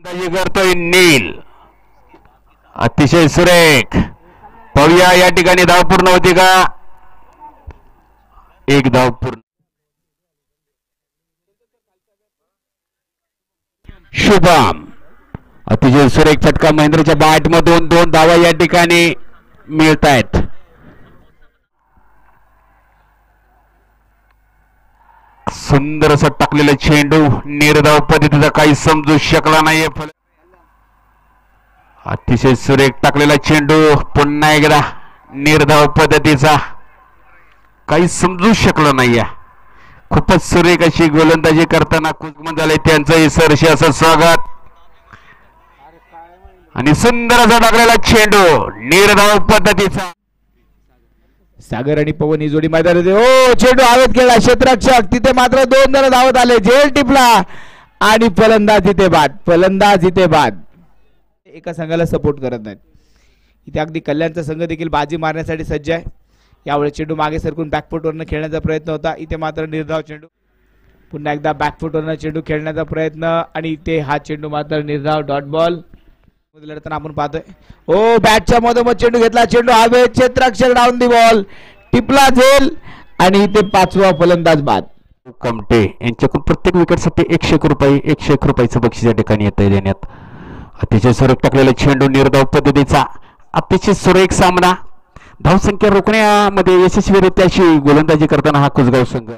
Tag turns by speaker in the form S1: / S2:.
S1: गोलंदाजी करतोय नील, अतिशय सुरेख. पाहूया या ठिकाणी धाव पूर्ण होती का? एक धाव पूर्ण. शुभम, अतिशय सुरेख फटका महेंद्रच्या बॅट मधून 2 धावा या ठिकाणी मिळत आहेत. सुंदर असं टाकलेला चेंडू निर्धाव पद्धतीचा काही समजू शकला नाहीये. अतिशय सुरेख टाकलेला चेंडू पुन्हा एकदा निर्धाव पद्धतीचा काही समजू शकलं नाहीये. खूपच सुरेख अशी गोलंदाजी करताना कुजमन झाले त्यांचंही सरशी असं स्वागत. आणि सुंदर असा टाकलेला चेंडू निर्धाव पद्धतीचा.
S2: सागर आणि पवन ही जोडी मैदानात हो चेंडू हवेत गेला. क्षेत्ररक्षक तिथे मात्र 2 जण धावत आले. झेल टिपला आणि फलंदाज इथे बाद. एका संघाला सपोर्ट करत नाहीत. इथे अगदी कल्याणचा संघ देखील बाजी मारण्यासाठी सज्ज आहे. यावेळी चेंडू मागे सरकून बॅकफुटवरनं खेळण्याचा प्रयत्न होता. इथे मात्र निर्धाव चेंडू. पुन्हा एकदा बॅकफुटवरनं चेंडू खेळण्याचा प्रयत्न आणि इथे हा चेंडू मात्र निर्धाव. डॉट बॉल लढताना आपण पाहतोय. ओ बॅटच्या मधोमध चेंडू घेतला. चेंडू हवे. क्षेत्ररक्षक डाऊन दी बॉल. टिपला झेल आणि इथे 5वा फलंदाज बाद.
S1: कमटे यांच्याकडून प्रत्येक विकेटसाठी 101 रुपये 101 रुपयाचं बक्षीस या ठिकाणी येतं देण्यात. अतिशय सुरेख टाकलेला चेंडू निर्धाव पद्धतीचा. अतिशय सुरेख सामना. धावसंख्या रोखण्यामध्ये यशस्वीरित्या अशी गोलंदाजी करताना हा कुसगाव संघ.